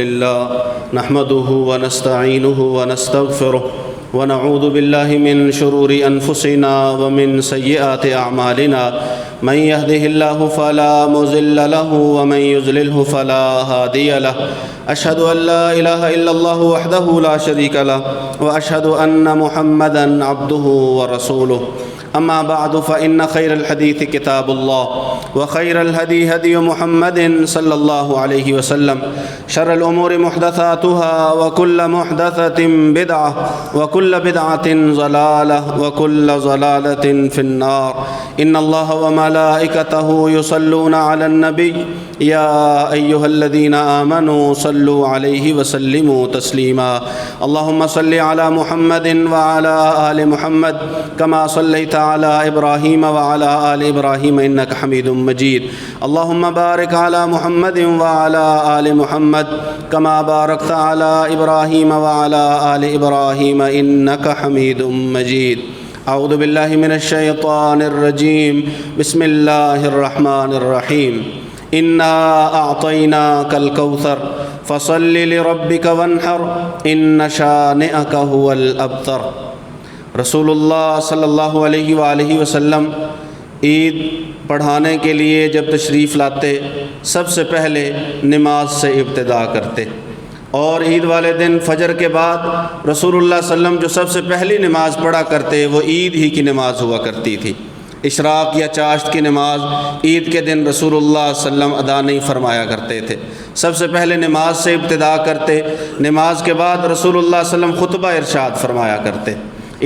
لله نحمده ونستعينه ونستغفره ونعوذ بالله من شرور أنفسنا ومن سيئات أعمالنا من يهده الله فلا مضل له ومن يضلله فلا هادي له أشهد أن لا إله إلا الله وحده لا شريك له وأشهد أن محمدًا عبده ورسوله أما بعد فإن خير الحديث كتاب الله وخير الهدي هدي محمد صلى الله عليه وسلم شر الأمور محدثاتها وكل محدثة بدعة وكل بدعة ضلالة وكل ضلالة في النار إن الله وملائكته يصلون على النبي يا أيها الذين آمنوا صلوا عليه وسلموا تسليما اللهم صل على محمد وعلى آل محمد كما صليت على إبراهيم وعلى آل إبراهيم إنك حميد مجيد اللهم بارك على محمد وعلى آل محمد كما باركت على إبراهيم وعلى آل إبراهيم إنك حميد مجيد أعوذ بالله من الشيطان الرجيم بسم الله الرحمن الرحيم إنا أعطيناك الكوثر فصل لربك وانحر إن شانئك هو الأبتر رسول اللہ صلی اللہ علیہ وآلہ وسلم عید پڑھانے کے لیے جب تشریف لاتے سب سے پہلے نماز سے ابتدا کرتے اور عید والے دن فجر کے بعد رسول اللہ صلی اللہ علیہ وسلم جو سب سے پہلی نماز پڑھا کرتے وہ عید ہی کی نماز ہوا کرتی تھی۔ اشراق یا چاشت کی نماز عید کے دن رسول اللہ صلی اللہ علیہ وسلم ادا نہیں فرمایا کرتے تھے، سب سے پہلے نماز سے ابتدا کرتے، نماز کے بعد رسول اللہ صلی اللہ علیہ وسلم خطبہ ارشاد فرمایا کرتے۔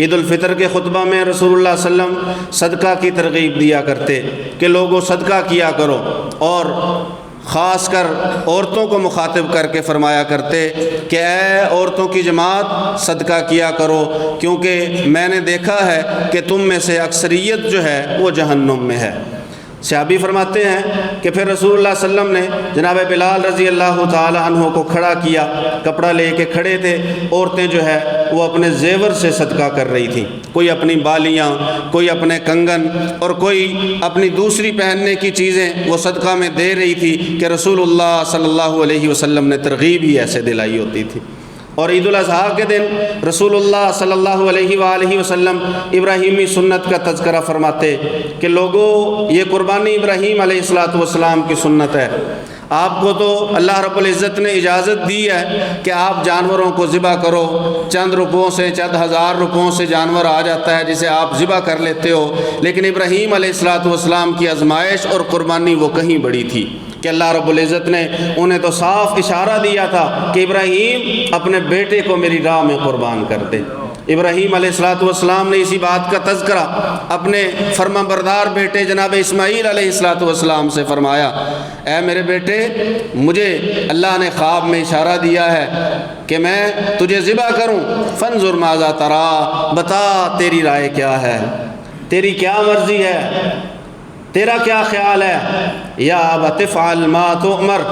عید الفطر کے خطبہ میں رسول اللہ صلی اللہ علیہ وسلم صدقہ کی ترغیب دیا کرتے کہ لوگوں صدقہ کیا کرو، اور خاص کر عورتوں کو مخاطب کر کے فرمایا کرتے کہ اے عورتوں کی جماعت صدقہ کیا کرو، کیونکہ میں نے دیکھا ہے کہ تم میں سے اکثریت جو ہے وہ جہنم میں ہے۔ صحابی فرماتے ہیں کہ پھر رسول اللہ صلی اللہ علیہ وسلم نے جناب بلال رضی اللہ تعالی عنہ کو کھڑا کیا، کپڑا لے کے کھڑے تھے، عورتیں جو ہے وہ اپنے زیور سے صدقہ کر رہی تھیں، کوئی اپنی بالیاں، کوئی اپنے کنگن اور کوئی اپنی دوسری پہننے کی چیزیں وہ صدقہ میں دے رہی تھی کہ رسول اللہ صلی اللہ علیہ وسلم نے ترغیب ہی ایسے دلائی ہوتی تھی۔ اور عید الاضحیٰ کے دن رسول اللہ صلی اللہ علیہ وآلہ وسلم ابراہیمی سنت کا تذکرہ فرماتے کہ لوگوں یہ قربانی ابراہیم علیہ السلام کی سنت ہے، آپ کو تو اللہ رب العزت نے اجازت دی ہے کہ آپ جانوروں کو ذبح کرو، چند روپوں سے چند ہزار روپوں سے جانور آ جاتا ہے جسے آپ ذبح کر لیتے ہو، لیکن ابراہیم علیہ السلام کی آزمائش اور قربانی وہ کہیں بڑی تھی کہ اللہ رب العزت نے انہیں تو صاف اشارہ دیا تھا کہ ابراہیم اپنے بیٹے کو میری راہ میں قربان کر دے۔ ابراہیم علیہ السلام نے اسی بات کا تذکرہ اپنے فرما بردار بیٹے جناب اسماعیل علیہ السلام سے فرمایا، اے میرے بیٹے، مجھے اللہ نے خواب میں اشارہ دیا ہے کہ میں تجھے ذبح کروں، فانظر ماذا تری، بتا تیری رائے کیا ہے، تیری کیا مرضی ہے، تیرا کیا خیال ہے۔ یا ابت افعل ما تؤمر،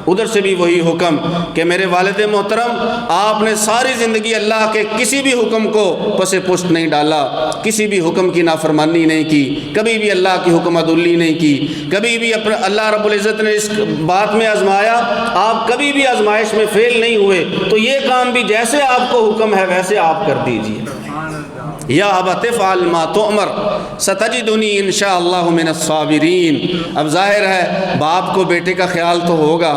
ادھر سے بھی وہی حکم کہ میرے والد محترم، آپ نے ساری زندگی اللہ کے کسی بھی حکم کو پس پشت نہیں ڈالا، کسی بھی حکم کی نافرمانی نہیں کی، کبھی بھی اللہ کی حکم عدولی نہیں کی، کبھی بھی اللہ رب العزت نے اس بات میں آزمایا، آپ کبھی بھی آزمائش میں فیل نہیں ہوئے، تو یہ کام بھی جیسے آپ کو حکم ہے ویسے آپ کر دیجئے۔ یا ابت افعل ما تؤمر ستجدنی انشاءاللہ من الصابرین۔ اب ظاہر ہے باپ کو بیٹے کا خیال تو ہوگا،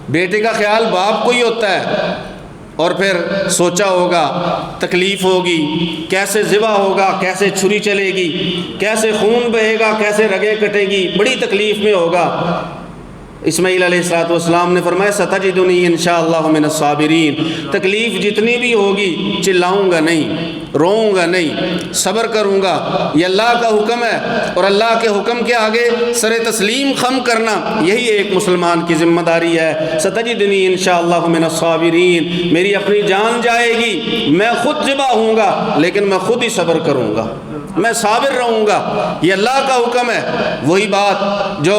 بیٹے کا خیال باپ کو ہی ہوتا ہے، اور پھر سوچا ہوگا تکلیف ہوگی، کیسے ذبح ہوگا، کیسے چھری چلے گی، کیسے خون بہے گا، کیسے رگیں کٹے گی، بڑی تکلیف میں ہوگا۔ اسماعیل علیہ السلام نے فرمایا ستجدنی انشاءاللہ من الصابرین، تکلیف جتنی بھی ہوگی چلاؤں گا نہیں، روؤں گا نہیں، صبر کروں گا، یہ اللہ کا حکم ہے، اور اللہ کے حکم کے آگے سر تسلیم خم کرنا یہی ایک مسلمان کی ذمہ داری ہے۔ ستجدنی انشاءاللہ من الصابرین، میری اپنی جان جائے گی، میں خود ذبح ہوں گا لیکن میں خود ہی صبر کروں گا، میں صابر رہوں گا، یہ اللہ کا حکم ہے۔ وہی بات جو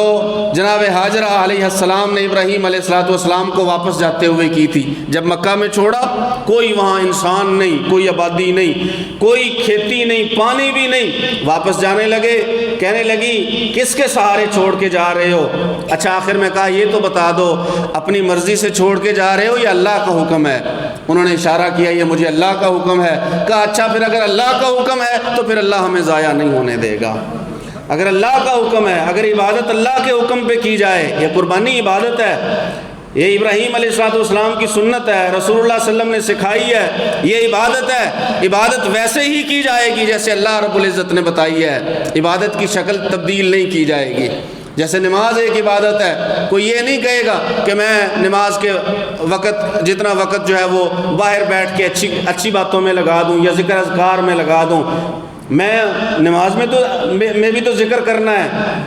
جناب ہاجرہ علیہ السلام نے ابراہیم علیہ السلام کو واپس جاتے ہوئے کی تھی۔ جب مکہ میں چھوڑا، کوئی وہاں انسان نہیں، کوئی آبادی نہیں، کوئی کھیتی نہیں، پانی بھی نہیں۔ واپس جانے لگے، کہنے لگی کس کے سہارے چھوڑ کے جا رہے ہو؟ اچھا آخر میں کہا یہ تو بتا دو اپنی مرضی سے چھوڑ کے جا رہے ہو یا اللہ کا حکم ہے؟ انہوں نے اشارہ کیا یہ مجھے اللہ کا حکم ہے۔ کہا اچھا پھر اگر اللہ کا حکم ہے تو پھر اللہ ہمیں ضائع نہیں ہونے دے گا۔ اگر اللہ کا حکم ہے، اگر عبادت اللہ کے حکم پہ کی جائے، یہ قربانی عبادت ہے، یہ ابراہیم علیہ السلام کی سنت ہے، رسول اللہ صلی اللہ علیہ وسلم نے سکھائی ہے، یہ عبادت ہے۔ عبادت ویسے ہی کی جائے گی جیسے اللہ رب العزت نے بتائی ہے، عبادت کی شکل تبدیل نہیں کی جائے گی۔ جیسے نماز ایک عبادت ہے، کوئی یہ نہیں کہے گا کہ میں نماز کے وقت جتنا وقت جو ہے وہ باہر بیٹھ کے اچھی باتوں میں لگا دوں یا ذکر اذکار میں لگا دوں، میں نماز میں بھی تو ذکر کرنا ہے۔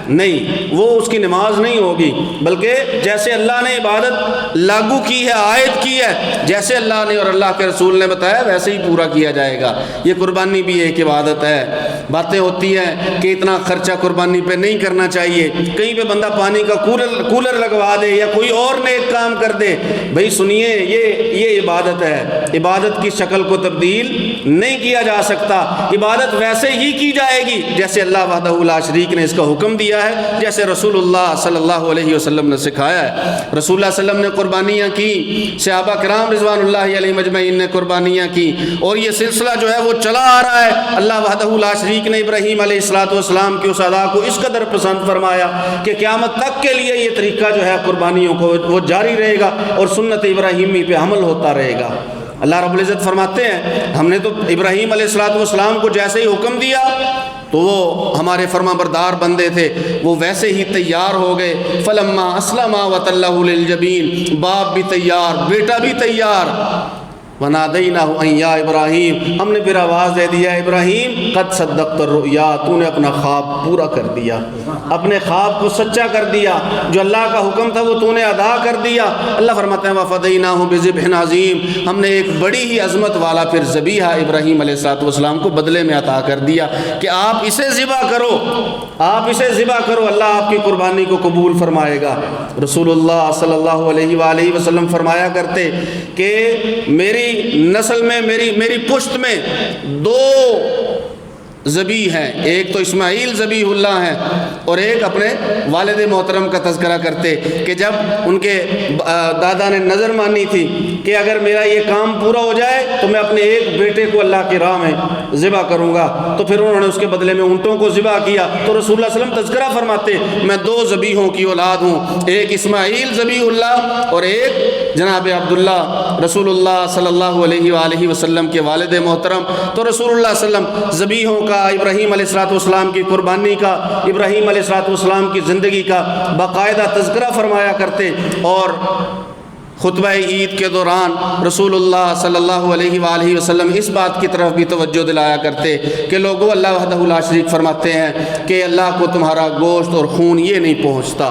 نہیں، وہ اس کی نماز نہیں ہوگی، بلکہ جیسے اللہ نے عبادت لاگو کی ہے، عائد کی ہے، جیسے اللہ نے اور اللہ کے رسول نے بتایا ویسے ہی پورا کیا جائے گا۔ یہ قربانی بھی ایک عبادت ہے۔ باتیں ہوتی ہیں کہ اتنا خرچہ قربانی پہ نہیں کرنا چاہیے، کہیں پہ بندہ پانی کا کولر لگوا دے یا کوئی اور نیک کام کر دے۔ بھائی سنیے، یہ عبادت ہے، عبادت کی شکل کو تبدیل نہیں کیا جا سکتا۔ عبادت ویسے ہی کی جائے گی جیسے اللہ وحدہ لا شریک نے اس کا حکم دیا ہے، جیسے رسول اللہ صلی اللہ علیہ وسلم نے سکھایا ہے۔ رسول اللہ صلی اللہ علیہ وسلم نے قربانیاں کی، صحابہ کرام رضوان اللہ علیہ مجمعین نے قربانیاں کی، اور یہ سلسلہ جو ہے وہ چلا آ رہا ہے۔ اللہ وحدہ لا شریک نے ابراہیم علیہ السلام کی اس ادا کو اس قدر پسند فرمایا کہ قیامت تک کے لیے یہ طریقہ جو ہے قربانیوں کو وہ جاری رہے گا اور سنت ابراہیمی پہ عمل ہوتا رہے گا۔ اللہ رب العزت فرماتے ہیں ہم نے تو ابراہیم علیہ السلام کو جیسے ہی حکم دیا تو وہ ہمارے فرما بردار بندے تھے، وہ ویسے ہی تیار ہو گئے۔ فلما اسلما وتلہ للجبین، باپ بھی تیار، بیٹا بھی تیار۔ وَنَادَيْنَاهُ أَن يَا إِبْرَاهِيمُ، ہم نے پھر آواز دے دیا ابراہیم قد صدقت الرؤیا، تو نے اپنا خواب پورا کر دیا، اپنے خواب کو سچا کر دیا، جو اللہ کا حکم تھا وہ تو نے ادا کر دیا۔ اللہ فرماتے ہیں وَفَدَيْنَاهُ بِذِبْحٍ عَظِيمٍ، ہم نے ایک بڑی ہی عظمت والا پھر ذبیحہ ابراہیم علیہ السلام کو بدلے میں عطا کر دیا کہ آپ اسے ذبح کرو، آپ اسے ذبح کرو، اللہ آپ کی قربانی کو قبول فرمائے گا۔ رسول اللہ صلی اللہ علیہ وآلہ وسلم فرمایا کرتے کہ میری نسل میں میری پشت میں دو ذبیح ہیں، ایک تو اسماعیل ذبیح اللہ ہیں اور ایک اپنے والد محترم کا تذکرہ کرتے کہ جب ان کے دادا نے نظر مانی تھی کہ اگر میرا یہ کام پورا ہو جائے تو میں اپنے ایک بیٹے کو اللہ کی راہ میں ذبح کروں گا، تو پھر انہوں نے اس کے بدلے میں اونٹوں کو ذبح کیا۔ تو رسول اللہ صلی اللہ علیہ وسلم تذکرہ فرماتے میں دو ذبیحوں کی اولاد ہوں، ایک اسماعیل ذبیح اللہ اور ایک جناب عبداللہ رسول اللہ صلی اللہ علیہ وآلہ وسلم کے والد محترم۔ تو رسول اللہ صلی اللہ علیہ وسلم ذبیحوں کا، ابراہیم علیہ السلام کی قربانی کا، ابراہیم علیہ السلام کی زندگی کا باقاعدہ تذکرہ فرمایا کرتے، اور خطبہ عید کے دوران رسول اللہ صلی اللہ علیہ وآلہ وسلم اس بات کی طرف بھی توجہ دلایا کرتے کہ لوگوں، اللہ وحدہ لا شریک فرماتے ہیں کہ اللہ کو تمہارا گوشت اور خون یہ نہیں پہنچتا،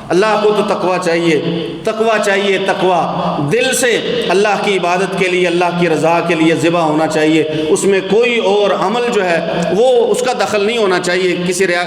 اللہ کو تو تقویٰ چاہیے، تقویٰ چاہیے، تقویٰ دل سے اللہ کی عبادت کے لیے، اللہ کی رضا کے لیے ذبح ہونا چاہیے، اس میں کوئی اور عمل جو ہے وہ اس کا دخل نہیں ہونا چاہیے،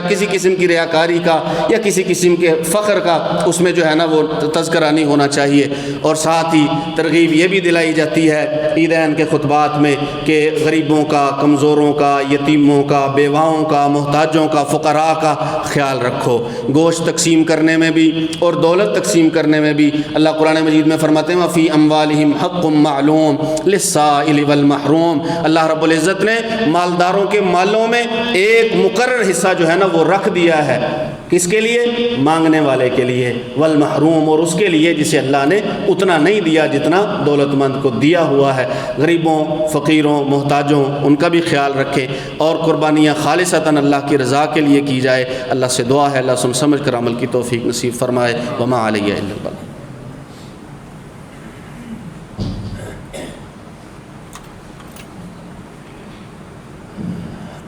کسی قسم کی ریاکاری کا یا کسی قسم کے فخر کا اس میں جو ہے نا وہ تذکرہ نہیں ہونا چاہیے۔ اور ساتھ ہی ترغیب یہ بھی دلائی جاتی ہے عیدین کے خطبات میں کہ غریبوں کا، کمزوروں کا، یتیموں کا، بیواؤں کا، محتاجوں کا، فقراء کا خیال رکھو۔ گوشت تقسیم کرنے میں بھی اور دولت تقسیم کرنے میں بھی اللہ قرآن مجید میں فرماتے ہیں وَفِي أَمْوَالِهِمْ حَقٌّ مَعْلُومٌ لِلسَّائِلِ وَالْمَحْرُومِ، اللہ رب العزت نے مالداروں کے مالوں میں ایک مقرر حصہ جو ہے نا وہ رکھ دیا ہے، کس کے لیے؟ مانگنے والے کے لیے، والمحروم، اور اس کے لیے جسے اللہ نے اتنا نہیں دیا جتنا دولت مند کو دیا ہوا ہے۔ غریبوں، فقیروں، محتاجوں ان کا بھی خیال رکھیں، اور قربانیاں خالصتاً اللہ کی رضا کے لیے کی جائے۔ اللہ سے دعا ہے اللہ سن سمجھ کر عمل کی توفیق نصیب فرمائے۔ وما علیہ الا البلاغ۔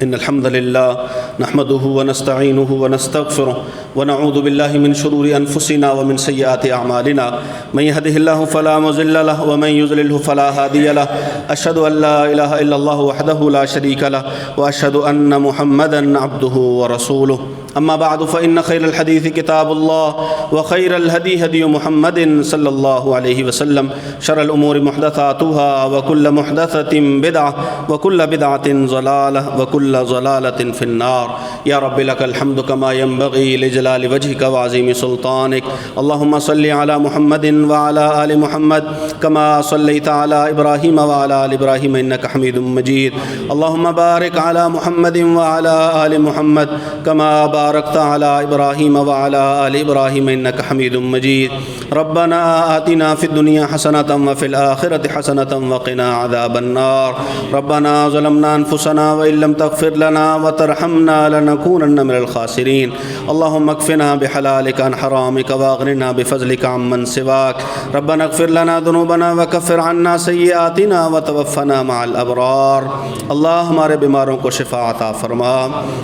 إن الحمد لله نحمده ونستعينه ونستغفره ونعوذ بالله من شرور أنفسنا ومن سيئات أعمالنا من يهده الله فلا مضل له ومن يضلله فلا هادي له أشهد أن لا إله إلا الله وحده لا شريك له وأشهد أن محمدا عبده ورسوله أما بعد فإن خير الحديث كتاب الله وخير الهدي هدي محمد صلى الله عليه وسلم شر الأمور محدثاتها وكل محدثة بدعة وكل بدعة ضلالة وكل ضلالة في النار يا رب لك الحمد كما ينبغي لجلال وجهك وعظيم سلطانك اللهم صل على محمد وعلى آل محمد كما صليت على إبراهيم وعلى آل إبراهيم إنك حميد مجيد اللهم بارك على محمد وعلى آل محمد كما باركت على إبراهيم وعلى آل إبراهيم إنك حميد مجيد ربنا آتنا في الدنيا حسنة وفي الآخرة حسنة وقنا عذاب النار ربنا ظلمنا أنفسنا وإن لم تغفر لنا وترحمنا لنكونن من الخاسرين اللهم اكفنا بحلالك عن حرامك واغننا بفضلك عمن سواك ربنا اغفر لنا ذنوبنا وكفر عنا سيئاتنا وتوفنا مع الأبرار اللہ ہمارے بیماروں کو شفا عطا فرما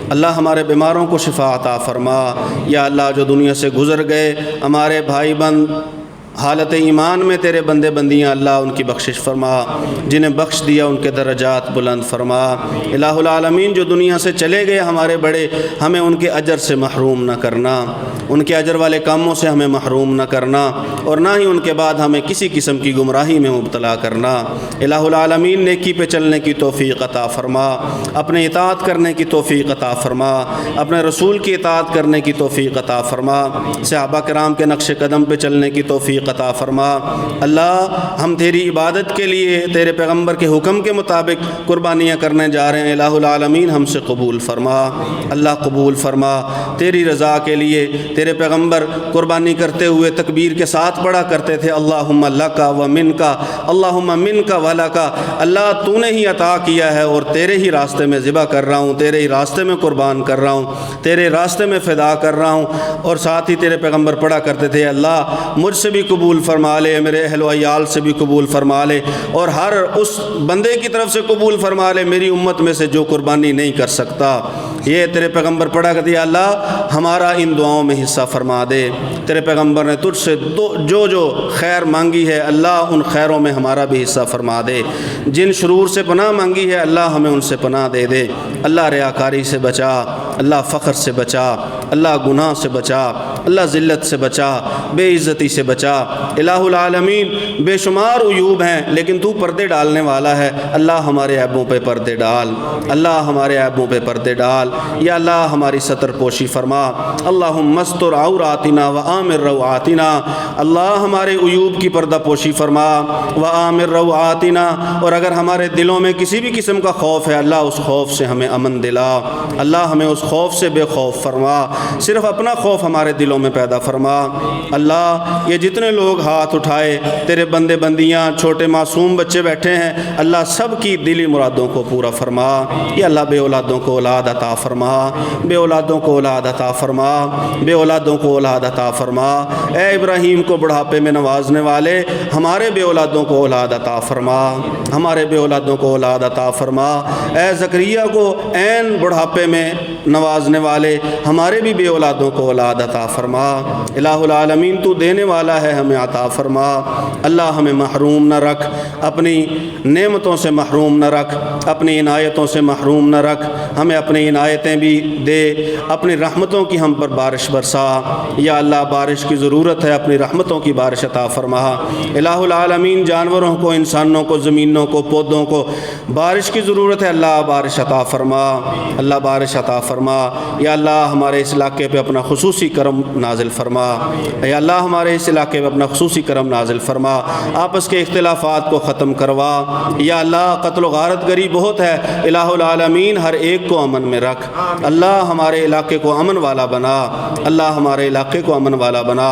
اللہ ہمارے بیماروں کو شفا عطا فرما یا اللہ جو دنیا سے گزر گئے ہمارے بھائی بند حالت ایمان میں تیرے بندے بندیاں اللہ ان کی بخشش فرما جنہیں بخش دیا ان کے درجات بلند فرما الہ العالمین جو دنیا سے چلے گئے ہمارے بڑے ہمیں ان کے اجر سے محروم نہ کرنا ان کے اجر والے کاموں سے ہمیں محروم نہ کرنا اور نہ ہی ان کے بعد ہمیں کسی قسم کی گمراہی میں مبتلا کرنا الہ العالمین نیکی پہ چلنے کی توفیق عطا فرما اپنے اطاعت کرنے کی توفیق عطا فرما اپنے رسول کی اطاعت کرنے کی توفیق عطا فرما صحابہ کرام کے نقش قدم پہ چلنے کی توفیق عطا فرما اللہ ہم تیری عبادت کے لیے تیرے پیغمبر کے حکم کے مطابق قربانیاں کرنے جا رہے ہیں الہ العالمین ہم سے قبول فرما اللہ قبول فرما تیری رضا کے لیے تیرے پیغمبر قربانی کرتے ہوئے تکبیر کے ساتھ پڑھا کرتے تھے اللہم لکا و منکا اللہم منکا و لکا اللہ تو نے ہی عطا کیا ہے اور تیرے ہی راستے میں ذبح کر رہا ہوں تیرے ہی راستے میں قربان کر رہا ہوں تیرے راستے میں فدا کر رہا ہوں اور ساتھ ہی تیرے پیغمبر پڑھا کرتے تھے اللہ مجھ سے بھی قبول فرما لے میرے اہل و عیال سے بھی قبول فرما لے اور ہر اس بندے کی طرف سے قبول فرما لے میری امت میں سے جو قربانی نہیں کر سکتا یہ تیرے پیغمبر پڑھا کر دیا اللہ ہمارا ان دعاؤں میں حصہ فرما دے تیرے پیغمبر نے تجھ سے جو خیر مانگی ہے اللہ ان خیروں میں ہمارا بھی حصہ فرما دے جن شرور سے پناہ مانگی ہے اللہ ہمیں ان سے پناہ دے دے اللہ ریاکاری سے بچا اللہ فخر سے بچا اللہ گناہ سے بچا اللہ ذلت سے بچا بے عزتی سے بچا الہ العالمین بے شمار عیوب ہیں لیکن تو پردے ڈالنے والا ہے اللہ ہمارے عیبوں پہ پردے ڈال اللہ ہمارے عیبوں پہ پردے ڈال یا اللہ ہماری ستر پوشی فرما اللہم استر عوراتنا و آمر روعاتنا اللہ ہمارے عیوب کی پردہ پوشی فرما و آمر روعاتنا اور اگر ہمارے دلوں میں کسی بھی قسم کا خوف ہے اللہ اس خوف سے ہمیں امن دلا اللہ ہمیں اس خوف سے بے خوف فرما صرف اپنا خوف ہمارے دلوں میں پیدا فرما اللہ یہ جتنے لوگ ہاتھ اٹھائے تیرے بندے بندیاں چھوٹے معصوم بچے بیٹھے ہیں اللہ سب کی دلی مرادوں کو پورا فرما یا اللہ بے اولادوں کو اولاد عطا فرما بے اولادوں کو اولاد عطا فرما بے اولادوں کو اولاد عطا فرما اے ابراہیم کو بڑھاپے میں نوازنے والے ہمارے بے اولادوں کو اولاد عطا فرما ہمارے بے اولادوں کو اولاد عطا فرما اے زکریا کو عین بڑھاپے میں نوازنے والے ہمارے بھی بے اولادوں کو اولاد عطا فرما الہ العالمین تو دینے والا ہے ہمیں عطا فرما اللہ ہمیں محروم نہ رکھ اپنی نعمتوں سے محروم نہ رکھ اپنی عنایتوں سے محروم نہ رکھ ہمیں اپنی عنایتیں بھی دے اپنی رحمتوں کی ہم پر بارش برسا یا اللہ بارش کی ضرورت ہے اپنی رحمتوں کی بارش عطا فرما الہ العالمین جانوروں کو انسانوں کو زمینوں کو پودوں کو بارش کی ضرورت ہے اللہ بارش عطا فرما اللہ بارش عطا فرما یا اللہ ہمارے اس علاقے پہ اپنا خصوصی کرم نازل فرما یا اللہ ہمارے اس علاقے پہ اپنا خصوصی کرم نازل فرما آپس کے اختلافات کو ختم کروا یا اللہ قتل و غارت گری بہت ہے الہ العالمین ہر ایک کو امن میں رکھ اللہ ہمارے علاقے کو امن والا بنا اللہ ہمارے علاقے کو امن والا بنا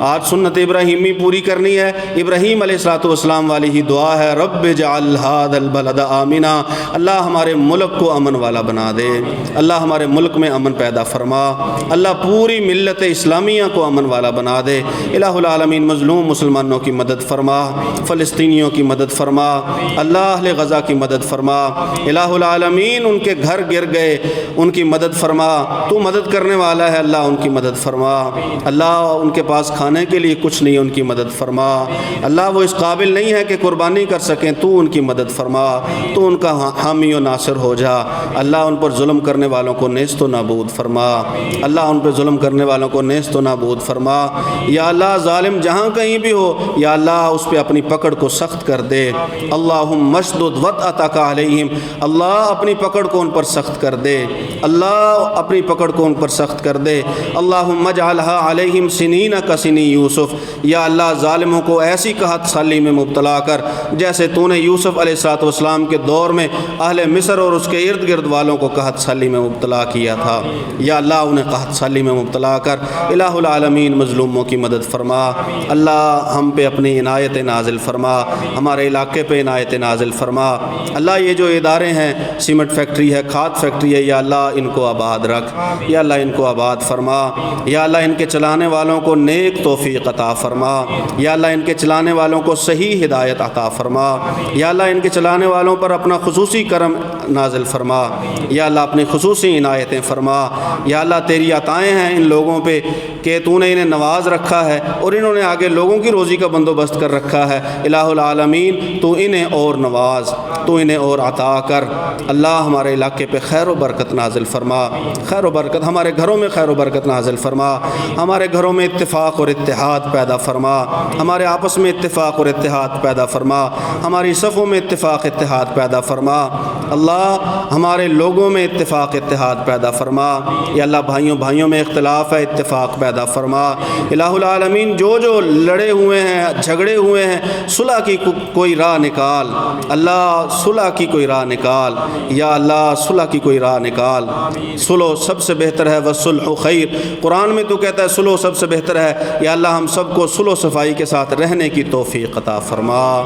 آج سنت ابراہیمی پوری کرنی ہے ابراہیم علیہ الصلوۃ والسلام والی ہی دعا ہے رب اجعل ھذا البلد آمنا اللہ ہمارے ملک کو امن والا بنا دے اللہ ہمارے ملک میں امن پیدا فرما، اللہ پوری ملت اسلامیہ کو امن والا بنا دے۔ الہ العالمین مظلوم مسلمانوں کی مدد فرما، فلسطینیوں کی مدد فرما، اللہ اہل غزہ کی مدد فرما۔ الہ العالمین ان کے گھر گر گئے، ان کی مدد فرما، تو مدد کرنے والا ہے، اللہ ان کی مدد فرما۔ اللہ ان کے پاس کھانے کے لیے کچھ نہیں، ان کی مدد فرما۔ اللہ وہ اس قابل نہیں ہے کہ قربانی کر سکیں، تو ان کی مدد فرما، تو ان کا حامی و ناصر ہو جا۔ اللہ ان پر ظلم کرنے والوں کو نیست و نابود فرما، اللہ ان پر ظلم کرنے والوں کو نیست و نابود فرما۔ یا اللہ ظالم جہاں کہیں بھی ہو، یا اللہ اس پہ اپنی پکڑ کو سخت کر دے۔ اللہم اشدد وطأتک علیہم، اللہ اپنی پکڑ کو ان پر سخت کر دے، اللہ اپنی پکڑ کو ان پر سخت کر دے۔ اللہم اجعلھا علیہم سنین کسنی یوسف، یا اللہ ظالموں کو ایسی قحط سالی میں مبتلا کر جیسے تو نے یوسف علیہ السلام کے دور میں اہل مصر اور اس کے ارد گرد والوں کو قحط سالی میں مبتلا کیا تھا۔ یا اللہ انہیں قحط سالی میں مبتلا کر الہ العالمین مظلوموں کی مدد فرما۔ اللہ ہم پہ اپنی عنایت نازل فرما، ہمارے علاقے پہ عنایت نازل فرما۔ اللہ یہ جو ادارے ہیں، سیمنٹ فیکٹری ہے، کھاد فیکٹری ہے، یا اللہ ان کو آباد رکھ، یا اللہ ان کو آباد فرما۔ یا اللہ ان کے چلانے والوں کو نیک توفیق عطا فرما، یا اللہ ان کے چلانے والوں کو صحیح ہدایت عطا فرما، یا اللہ ان کے چلانے والوں پر اپنا خصوصی کرم نازل فرما، یا اللہ اپنی خصوصی عنایتیں فرما۔ یا اللہ تیری عطائیں ہیں ان لوگوں پہ کہ تو نے انہیں نواز رکھا ہے اور انہوں نے آگے لوگوں کی روزی کا بندوبست کر رکھا ہے۔ الہ العالمین تو انہیں اور نواز، تو انہیں اور عطا کر۔ اللہ ہمارے علاقے پہ خیر و برکت نازل فرما، خیر و برکت، ہمارے گھروں میں خیر و برکت نازل فرما، ہمارے گھروں میں اتفاق اور اتحاد پیدا فرما، ہمارے آپس میں اتفاق اور اتحاد پیدا فرما، ہماری صفوں میں اتفاق اتحاد پیدا فرما۔ اللہ ہمارے لوگوں میں اتفاق اتحاد پیدا فرما۔ یا اللہ بھائیوں بھائیوں میں اختلاف ہے، اتفاق پیدا فرما۔ الہ العالمین جو لڑے ہوئے ہیں، جھگڑے ہوئے ہیں، صلح کی کوئی راہ نکال، اللہ صلح کی کوئی راہ نکال، یا اللہ صلح کی کوئی راہ نکال۔ صلح سب سے بہتر ہے، والصلح خیر، قرآن میں تو کہتا ہے صلح سب سے بہتر ہے۔ یا اللہ ہم سب کو صلح و صفائی کے ساتھ رہنے کی توفیق عطا فرما،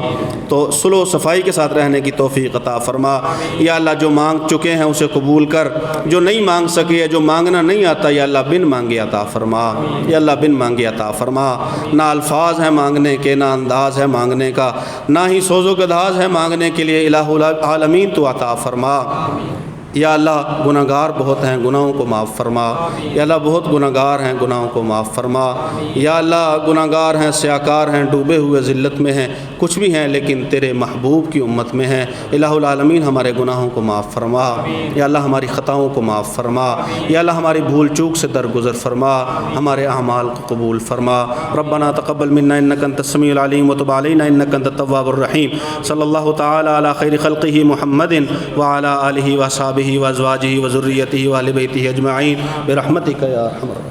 تو صلح و صفائی کے ساتھ رہنے کی توفیق عطا فرما۔ یا اللہ جو مانگ چکے ہیں اسے قبول کر، جو نہیں مانگ سکے، جو مانگنا نہیں آتا، یا اللہ بن مانگے عطا فرما، یا اللہ بن مانگے عطا فرما۔ نہ الفاظ ہیں مانگنے کے، نہ انداز ہے مانگنے کا، نہ ہی سوز و گداز ہے مانگنے کے لیے، الہ العالمین تو عطا فرما۔ یا اللہ گناہ گار بہت ہیں، گناہوں کو معاف فرما۔ یا اللہ بہت گناہ گار ہیں، گناہوں کو معاف فرما۔ یا اللہ گناہ گار ہیں، سیاکار ہیں، ڈوبے ہوئے ذلت میں ہیں، کچھ بھی ہیں لیکن تیرے محبوب کی امت میں ہیں۔ الہ العالمین ہمارے گناہوں کو معاف فرما، یا اللہ ہماری خطاؤں کو معاف فرما، یا اللہ ہماری بھول چوک سے درگزر فرما، ہمارے اعمال کو قبول فرما۔ ربنا تقبل منا انک انت السمیع العلیم وتب علینا انک انت التواب الرحیم۔ صلی اللہ تعالی علی خیر خلقہ محمد وعلی آلہ وصحبہ وازواجہ وذریتہ وآل بیتہ اجمعین برحمتک یا ارحم الراحمین۔